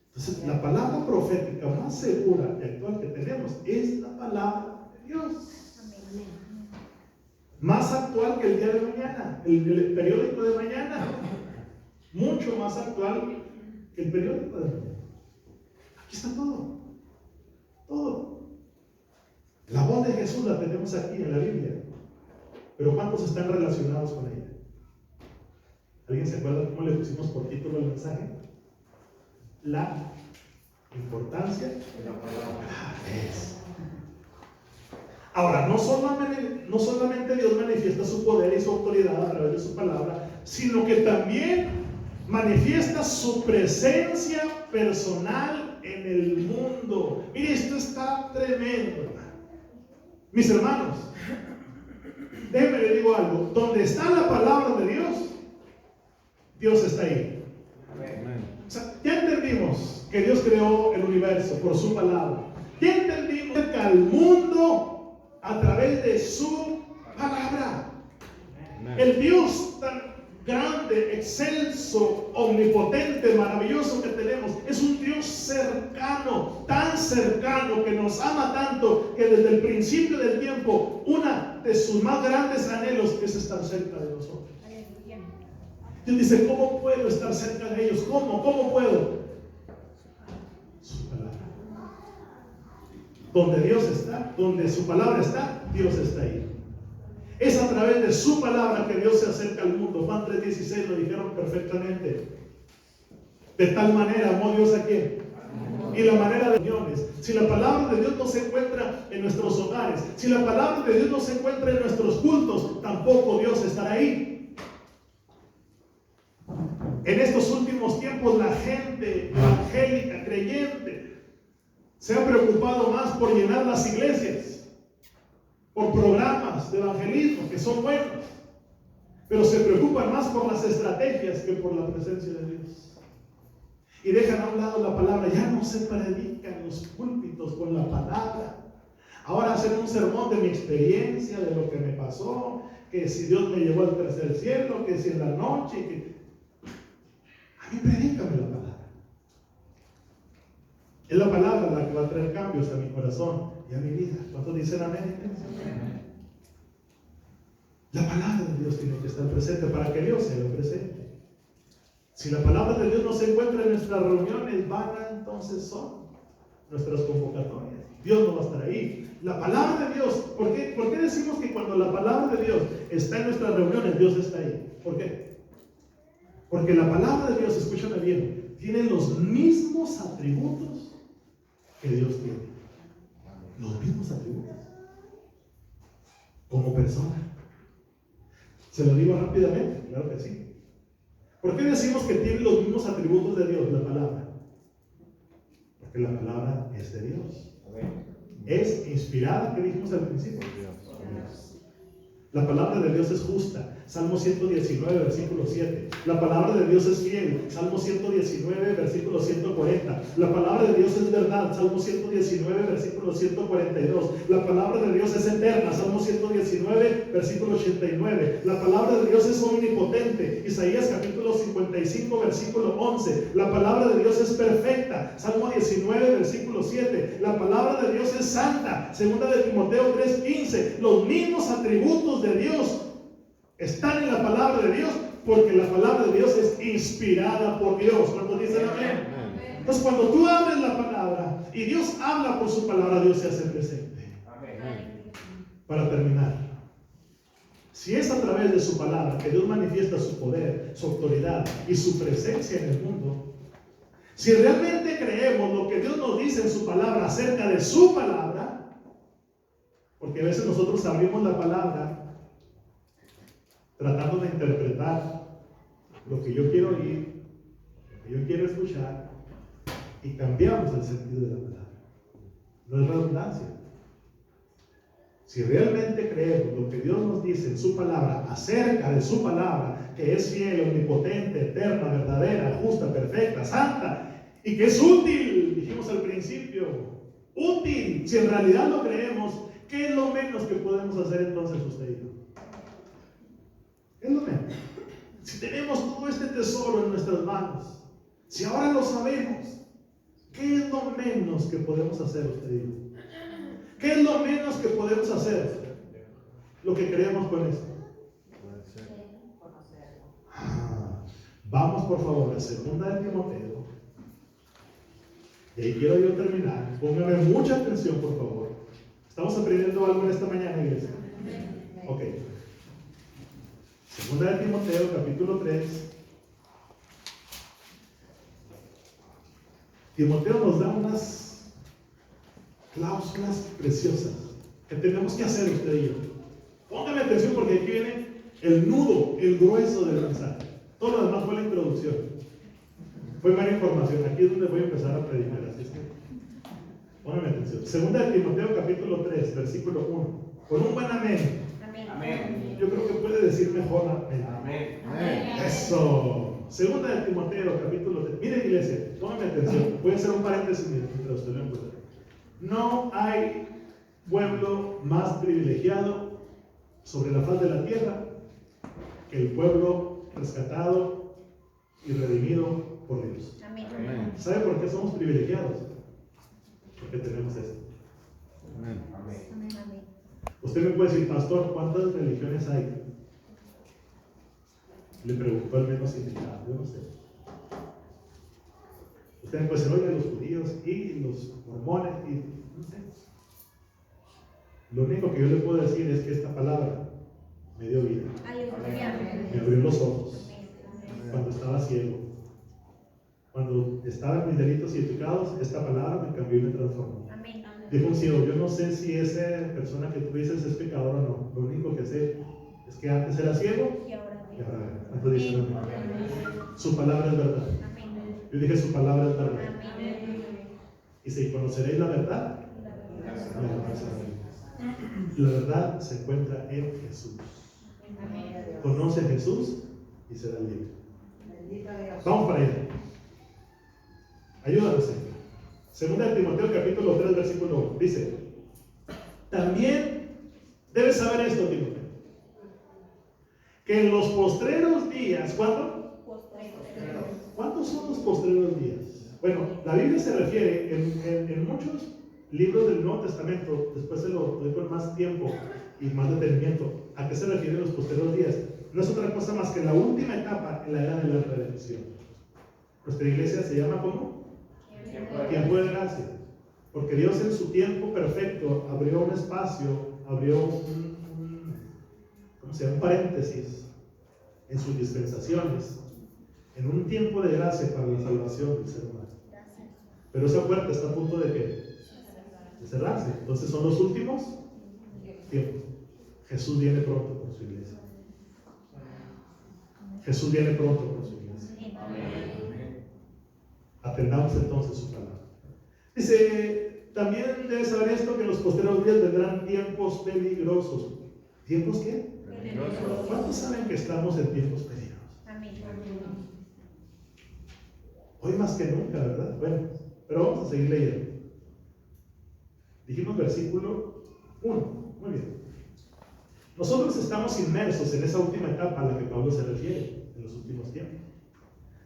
Entonces, la palabra profética más segura y actual que tenemos es la palabra de Dios. Más actual que el día de mañana, el periódico de mañana. Mucho más actual que el periódico de mañana. Aquí está todo. Todo. La voz de Jesús la tenemos aquí en la Biblia. Pero ¿cuántos están relacionados con ella? ¿Alguien se acuerda cómo le pusimos por título el mensaje? La importancia de la palabra es. Ahora, no solamente Dios manifiesta su poder y su autoridad a través de su palabra, sino que también manifiesta su presencia personal en el mundo. Mire, esto está tremendo, hermano. Mis hermanos, déjenme le digo algo. Donde está la palabra de Dios, Dios está ahí. O sea, ya entendimos que Dios creó el universo por su palabra. Ya entendimos que al mundo a través de su palabra. El Dios tan grande, excelso, omnipotente, maravilloso que tenemos, es un Dios cercano, tan cercano, que nos ama tanto, que desde el principio del tiempo, una de sus más grandes anhelos es estar cerca de nosotros. Dios dice, ¿cómo puedo estar cerca de ellos? ¿Cómo puedo? Su palabra. Donde Dios está, donde su palabra está, Dios está ahí. Es a través de su palabra que Dios se acerca al mundo. Juan 3:16 lo dijeron perfectamente. De tal manera amó Dios a quién. Y la manera de uniones. Si la palabra de Dios no se encuentra en nuestros hogares, si la palabra de Dios no se encuentra en nuestros cultos, tampoco Dios estará ahí. En estos últimos tiempos la gente evangélica, creyente, se ha preocupado más por llenar las iglesias, por programas de evangelismo que son buenos, pero se preocupan más por las estrategias que por la presencia de Dios. Y dejan a un lado la palabra. Ya no se predican los púlpitos con la palabra. Ahora hacen un sermón de mi experiencia, de lo que me pasó, que si Dios me llevó al tercer cielo, que si en la noche, que... A mí predícame la palabra. Es la palabra la que va a traer cambios a mi corazón y a mi vida. ¿Cuántos dicen amén? La palabra de Dios tiene que estar presente para que Dios sea presente. Si la palabra de Dios no se encuentra en nuestras reuniones, vanas entonces son nuestras convocatorias. Dios no va a estar ahí. La palabra de Dios, ¿por qué decimos que cuando la palabra de Dios está en nuestras reuniones, Dios está ahí? ¿Por qué? Porque la palabra de Dios, escúchame bien, tiene los mismos atributos que Dios tiene. Los mismos atributos. Como persona. ¿Se lo digo rápidamente? Claro que sí. ¿Por qué decimos que tiene los mismos atributos de Dios, la palabra? Porque la palabra es de Dios. Es inspirada, ¿qué dijimos al principio? La palabra de Dios es justa. Salmo 119, versículo 7. La palabra de Dios es fiel. Salmo 119, versículo 140. La palabra de Dios es verdad. Salmo 119, versículo 142. La palabra de Dios es eterna. Salmo 119, versículo 89. La palabra de Dios es omnipotente. Isaías capítulo 55, versículo 11. La palabra de Dios es perfecta. Salmo 19, versículo 7. La palabra de Dios es santa. Segunda de Timoteo 3:15. Los mismos atributos de Dios están en la palabra de Dios, porque la palabra de Dios es inspirada por Dios. ¿Cuántos dicen amén? Entonces, cuando tú abres la palabra y Dios habla por su palabra, Dios se hace presente. Amén. Para terminar, si es a través de su palabra que Dios manifiesta su poder, su autoridad y su presencia en el mundo, si realmente creemos lo que Dios nos dice en su palabra acerca de su palabra, porque a veces nosotros abrimos la palabra tratando de interpretar lo que yo quiero oír, lo que yo quiero escuchar, y cambiamos el sentido de la palabra. No es redundancia. Si realmente creemos lo que Dios nos dice en su palabra, acerca de su palabra, que es fiel, omnipotente, eterna, verdadera, justa, perfecta, santa, y que es útil, dijimos al principio, útil, si en realidad lo creemos, ¿qué es lo menos que podemos hacer entonces usted y yo? ¿Qué es lo menos? Si tenemos todo este tesoro en nuestras manos, si ahora lo sabemos, ¿qué es lo menos que podemos hacer usted y yo? ¿Qué es lo menos que podemos hacer? Lo que creemos con esto. Vamos por favor a 2 de Timoteo. Y ahí quiero yo terminar. Póngame mucha atención por favor. ¿Estamos aprendiendo algo en esta mañana, iglesia? Ok. 2 de Timoteo, capítulo 3. Timoteo nos da unas cláusulas preciosas que tenemos que hacer usted y yo. Póngame atención porque aquí viene el nudo, el grueso del mensaje. Todo lo demás fue la introducción. Fue mera información. Aquí es donde voy a empezar a predicar. Así es que póngame atención. 2 de Timoteo capítulo 3, versículo 1. Con un buen amén. Amén. Yo creo que puede decir mejor amén. Amén. Eso. 2 de Timoteo capítulo 3. Mire, iglesia, póngame atención. Voy a hacer un paréntesis mientras usted lo encuentra. No hay pueblo más privilegiado sobre la faz de la tierra que el pueblo rescatado y redimido por Dios. Amén. ¿Sabe por qué somos privilegiados? Porque tenemos esto. Amén. Amén. Usted me puede decir, pastor, ¿cuántas religiones hay? Le preguntó al menos indicado, yo no sé. Usted me puede decir, oye, los judíos y los mormones y no sé. Lo único que yo le puedo decir es que esta palabra me dio vida, me abrió los ojos cuando estaba ciego, cuando estaba en mis delitos y pecados. Esta palabra me cambió y me transformó. Amén. Dijo un ciego, yo no sé si esa persona que tú dices es pecador o no, lo único que sé es que antes era ciego Y ahora y ahora ve. ¿Cuántos dicen amén? Su palabra es verdad. Amén. Yo dije, su palabra es verdad. Amén. Y si conoceréis la verdad, la verdad será libre. La verdad se encuentra en Jesús. Conoce a Jesús y será libre. Vamos para allá. Ayúdanos, Señor. 2 de Timoteo capítulo 3 versículo 1 dice: también debes saber esto, Timoteo, que en los postreros días, ¿cuántos son los postreros días? Bueno, la Biblia se refiere en muchos libros del Nuevo Testamento, después se lo doy con más tiempo y más detenimiento. ¿A qué se refieren los postreros días? No es otra cosa más que la última etapa en la era de la redención. Nuestra iglesia se llama ¿cómo? Tiempo de gracia. Porque Dios en su tiempo perfecto abrió un espacio, abrió un paréntesis en sus dispensaciones, en un tiempo de gracia para la salvación del ser humano. Pero esa puerta está a punto de ¿qué? De cerrarse. Entonces son los últimos tiempos. Jesús viene pronto por su iglesia. Jesús viene pronto por su iglesia. Atendamos entonces su palabra. Dice, también debes saber esto, que en los posteriores días vendrán tiempos peligrosos. ¿Tiempos qué? ¿Cuántos saben que estamos en tiempos peligrosos? Amén. Hoy más que nunca, ¿verdad? Bueno, pero vamos a seguir leyendo. Dijimos versículo 1. Muy bien. Nosotros estamos inmersos en esa última etapa a la que Pablo se refiere, en los últimos tiempos.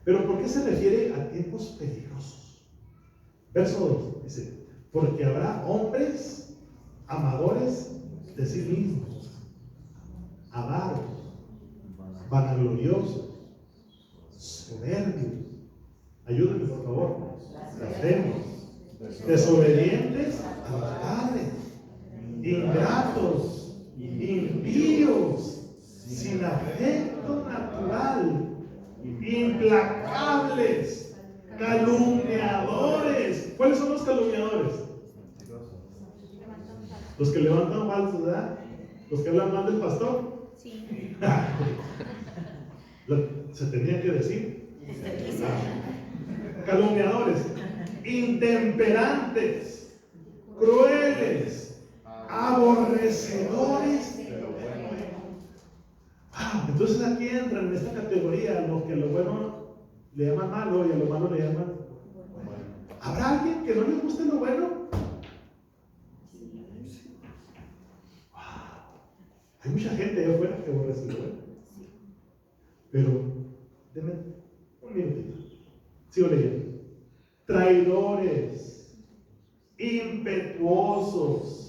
Pero ¿por qué se refiere a tiempos peligrosos? Verso 2 dice: porque habrá hombres amadores de sí mismos, avaros, vanagloriosos, soberbios. Ayúdenme por favor. Blasfemos, desobedientes a los padres, ingratos, impíos, sin afecto natural, implacables, calumniadores. ¿Cuáles son los calumniadores? Los que levantan falsos, ¿verdad? Los que hablan mal del pastor. Sí. Se tenía que decir. Calumniadores, intemperantes, crueles, aborrecedores. de lo bueno. Wow, entonces aquí entran en esta categoría los que a lo bueno le llaman malo y a lo malo le llaman bueno. ¿Habrá alguien que no le guste lo bueno? Wow. Hay mucha gente allá afuera que aborrece lo bueno. Pero, denme un minutito. Sigo leyendo. Traidores, impetuosos,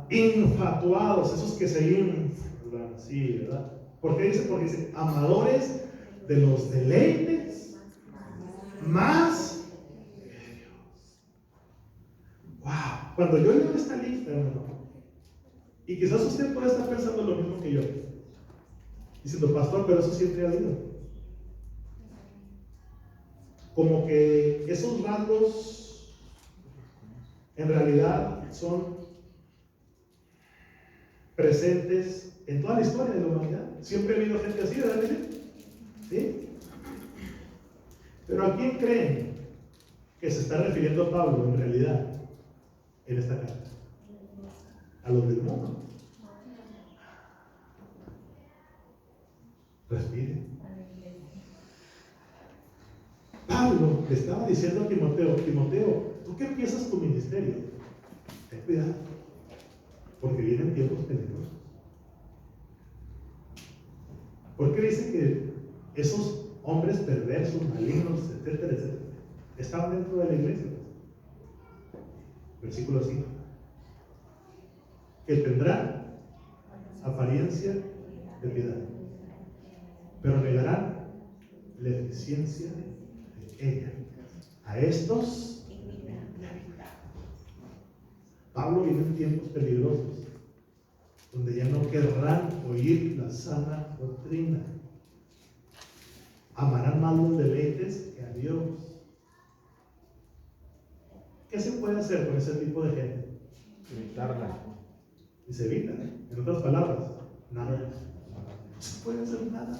infatuados, esos que se inflan, sí, ¿verdad? ¿Por qué dice? Porque dice amadores de los deleites más que Dios. Wow, cuando yo leo esta lista, hermano, y quizás usted pueda estar pensando lo mismo que yo, diciendo, pastor, pero eso siempre ha habido. Como que esos rasgos en realidad son presentes en toda la historia de la humanidad. Siempre ha habido gente así, ¿verdad? ¿Sí? Pero ¿a quién creen que se está refiriendo Pablo en realidad en esta carta? A los del mundo. Respire. Pablo le estaba diciendo a Timoteo, Timoteo, tú que empiezas tu ministerio, ten cuidado, porque vienen tiempos peligrosos. ¿Por qué dice que esos hombres perversos, malignos, etcétera, etcétera, estaban dentro de la iglesia? Versículo 5. Que tendrán apariencia de piedad, pero negarán la eficiencia de ella. A estos Pablo vive en tiempos peligrosos, donde ya no querrán oír la sana doctrina. Amarán más los deleites que a Dios. ¿Qué se puede hacer con ese tipo de gente? Evitarla. Y se evita. En otras palabras, nada. No se puede hacer nada.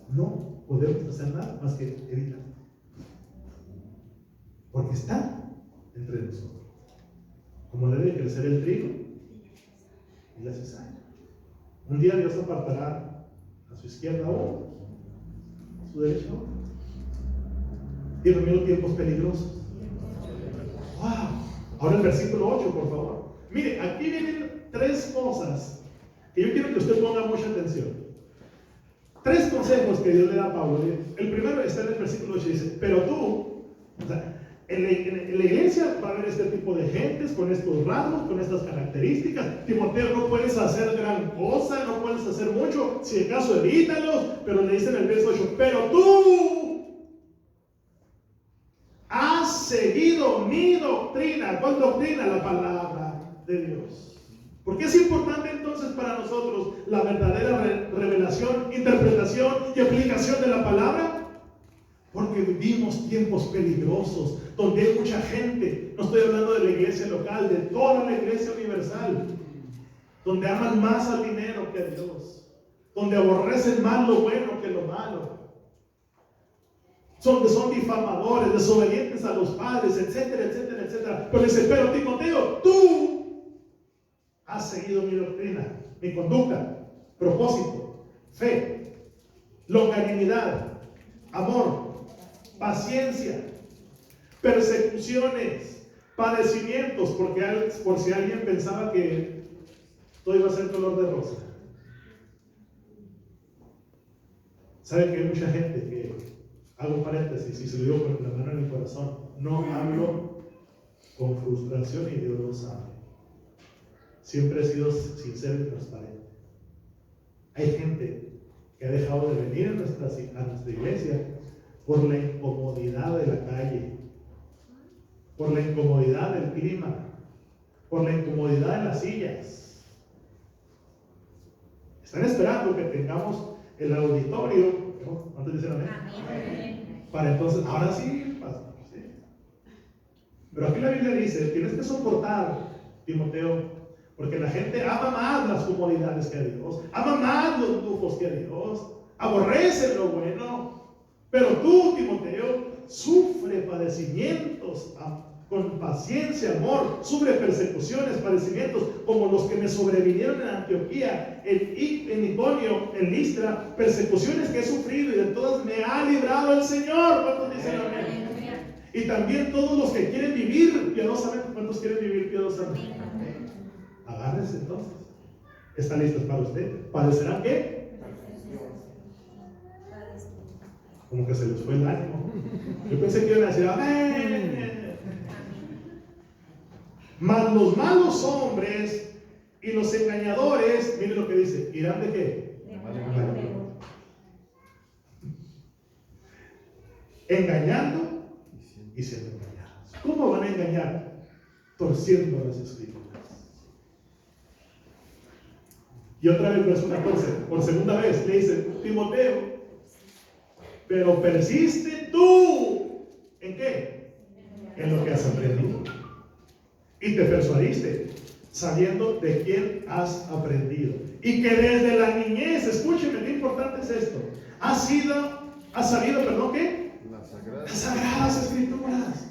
No podemos hacer nada más que evitar. Porque está entre nosotros. Como debe crecer el trigo y la cizaña. Un día Dios apartará a su izquierda o a su derecha. Tiene menos tiempos peligrosos. ¡Wow! Ahora el versículo 8, por favor. Mire, aquí vienen tres cosas que yo quiero que usted ponga mucha atención. Tres consejos que Dios le da a Pablo. El primero está en el versículo 8, dice, pero tú, o sea, en la iglesia va a haber este tipo de gentes con estos rasgos, con estas características. Timoteo, no puedes hacer gran cosa, no puedes hacer mucho, si acaso evítalos, pero le dice en el verso 8, pero tú has seguido mi doctrina. ¿Cuál doctrina? La palabra de Dios. ¿Por qué es importante entonces para nosotros la verdadera revelación, interpretación y aplicación de la palabra? Porque vivimos tiempos peligrosos, donde hay mucha gente, no estoy hablando de la iglesia local, de toda la iglesia universal, donde aman más al dinero que a Dios, donde aborrecen más lo bueno que lo malo, donde son difamadores, desobedientes a los padres, etcétera, etcétera, etcétera. Pero dice, pero Timoteo, tú has seguido mi doctrina, mi conducta, propósito, fe, longanimidad, amor, paciencia, persecuciones, padecimientos, porque por si alguien pensaba que todo iba a ser color de rosa. ¿Sabe que hay mucha gente que, hago un paréntesis y se lo digo con la mano en el corazón, no hablo con frustración y Dios lo sabe? Siempre he sido sincero y transparente. Hay gente que ha dejado de venir a nuestra iglesia por la incomodidad de la calle, por la incomodidad del clima, por la incomodidad de las sillas. Están esperando que tengamos el auditorio, ¿no? ¿Cuántos dicen amén? Amén. Para entonces, ahora sí, pastor, sí. Pero aquí la Biblia dice, tienes que soportar, Timoteo, porque la gente ama más las comodidades que a Dios, ama más los lujos que a Dios, aborrece lo bueno. Pero tú, Timoteo, sufre padecimientos con paciencia, amor, sufre persecuciones, padecimientos, como los que me sobrevinieron en Antioquía, en Iconio, en Listra, persecuciones que he sufrido y de todas me ha librado el Señor. ¿Cuántos dicen amén? Y también todos los que quieren vivir piadosamente. ¿Cuántos quieren vivir piadosamente? Agárrese entonces. ¿Están listos para usted? ¿Padecerán qué? Como que se les fue el ánimo. Yo pensé que iban a decir amén. Mas los malos hombres y los engañadores, miren lo que dice, ¿irán de qué? Engañando y siendo engañados. ¿Cómo van a engañar? Torciendo las escrituras. Y otra vez, verso 14, por segunda vez le dice, Timoteo, pero persiste tú. ¿En qué? En lo que has aprendido. Y te persuadiste, sabiendo de quién has aprendido. Y que desde la niñez, escúcheme, qué importante es esto. Has sabido, perdón, ¿qué? Las sagradas escrituras.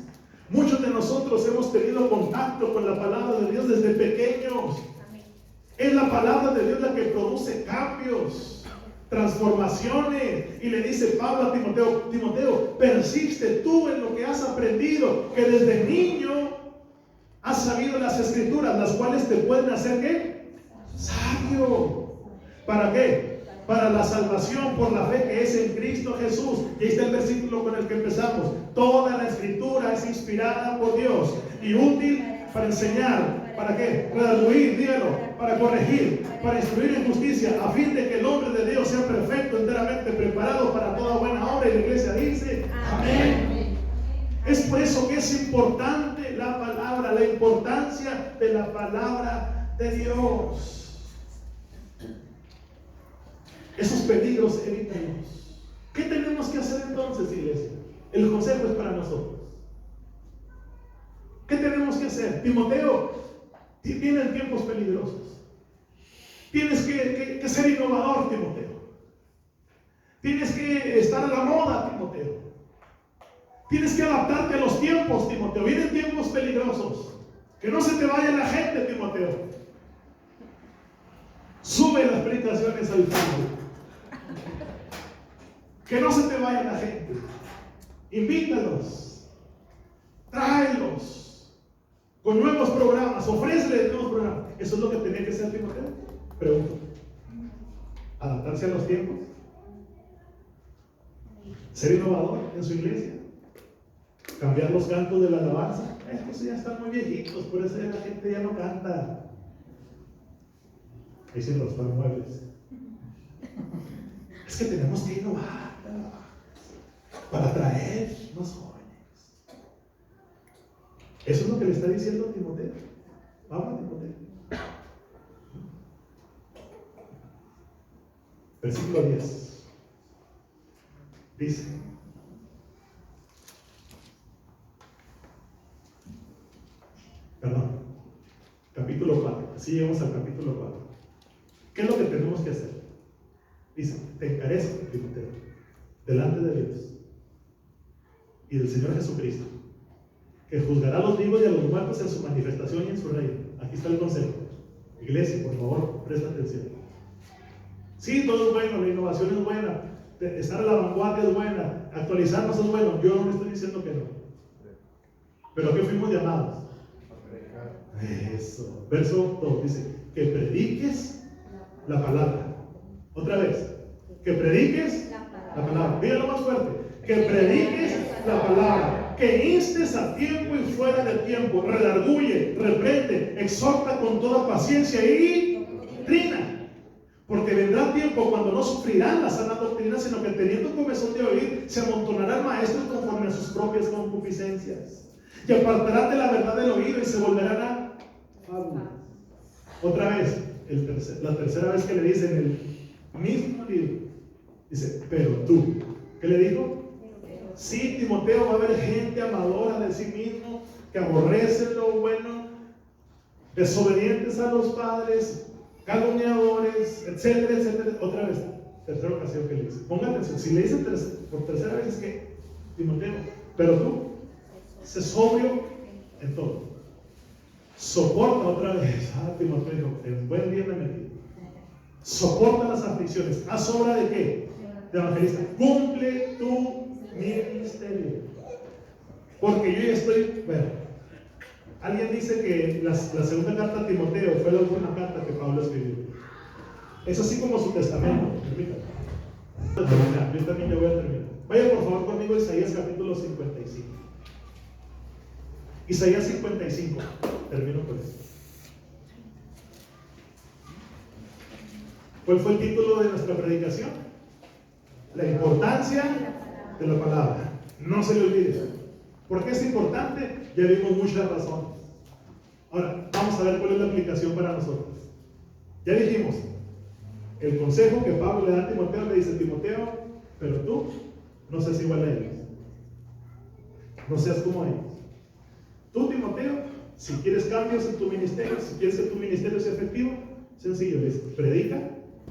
Muchos de nosotros hemos tenido contacto con la palabra de Dios desde pequeños. Es la palabra de Dios la que produce cambios, transformaciones. Y le dice Pablo a Timoteo, Timoteo, persiste tú en lo que has aprendido, que desde niño has sabido las escrituras, las cuales te pueden hacer ¿qué? Sabio. ¿Para qué? Para la salvación por la fe que es en Cristo Jesús. Y ahí está el versículo con el que empezamos. Toda la escritura es inspirada por Dios y útil para enseñar. ¿Para qué? Redarguir, dígalo, para corregir, para instruir en justicia, a fin de que el hombre de Dios sea perfecto, enteramente preparado para toda buena obra. Y la iglesia dice, amén. Es por eso que es importante la palabra, la importancia de la palabra de Dios. Esos peligros, evítalos. ¿Qué tenemos que hacer entonces, iglesia? El consejo es para nosotros. ¿Qué tenemos que hacer? Timoteo, vienen tiempos peligrosos. Tienes que ser innovador, Timoteo. Tienes que estar a la moda, Timoteo. Tienes que adaptarte a los tiempos, Timoteo. Vienen tiempos peligrosos. Que no se te vaya la gente, Timoteo. Sube las predicaciones al Facebook. Que no se te vaya la gente. Invítalos. Tráelos. Con nuevos programas. Ofréceles nuevos programas. Eso es lo que tenía que hacer Timoteo. Pregunto. Adaptarse a los tiempos. Ser innovador en su iglesia. Cambiar los cantos de la alabanza. Estos ya están muy viejitos, por eso ya la gente ya no canta. Dicen los muebles. Es que tenemos que innovar para atraer más jóvenes. Eso es lo que le está diciendo Timoteo. Vamos a Timoteo. Versículo 10. Dice: perdón, capítulo 4. Así llegamos al capítulo 4. ¿Qué es lo que tenemos que hacer? Dice: te encarezco, Timoteo, delante de Dios y del Señor Jesucristo, que juzgará a los vivos y a los muertos en su manifestación y en su reino. Aquí está el consejo. Iglesia, por favor, presta atención. Sí, todo es bueno, la innovación es buena, estar a la vanguardia es buena, actualizarnos es bueno. Yo no estoy diciendo que no. Pero ¿qué fuimos llamados? Eso. Verso 2 dice: que prediques la palabra. Otra vez. Que prediques la palabra. Dígalo más fuerte. Que prediques la palabra. Que instes a tiempo y fuera de tiempo. Redarguye, reprende, exhorta con toda paciencia y doctrina. Porque vendrá tiempo cuando no sufrirán la sana doctrina, sino que teniendo comezón de oír, se amontonarán maestros conforme a sus propias concupiscencias. Y apartarán de la verdad del oído y se volverán a fábulas. Otra vez, la tercera vez que le dice en el mismo libro, dice: pero tú. ¿Qué le dijo? Sí, Timoteo, va a haber gente amadora de sí mismo, que aborrecen lo bueno, desobedientes a los padres, calumniadores, etcétera, etcétera. Otra vez, tercera ocasión que le dice. Ponga atención, si le dice por tercera vez es que, Timoteo, pero tú, sé sobrio en todo. Soporta otra vez. Timoteo, en buen día me metí. Soporta las aflicciones. ¿Haz obra de qué? De evangelista. Cumple tu ministerio. Porque yo ya estoy, bueno, alguien dice que la segunda carta a Timoteo fue la última carta que Pablo escribió. Es así como su testamento. Permítanme. Yo también ya voy a terminar. Vaya por favor conmigo a Isaías capítulo 55. Isaías 55. Termino con esto. ¿Cuál fue el título de nuestra predicación? La importancia de la palabra. No se le olvide. ¿Por qué es importante? Ya vimos muchas razones. Ahora, vamos a ver cuál es la aplicación para nosotros. Ya dijimos, el consejo que Pablo le da a Timoteo, le dice: Timoteo, pero tú no seas igual a ellos. No seas como ellos. Tú, Timoteo, si quieres cambios en tu ministerio, si quieres que tu ministerio sea efectivo, sencillo, es predica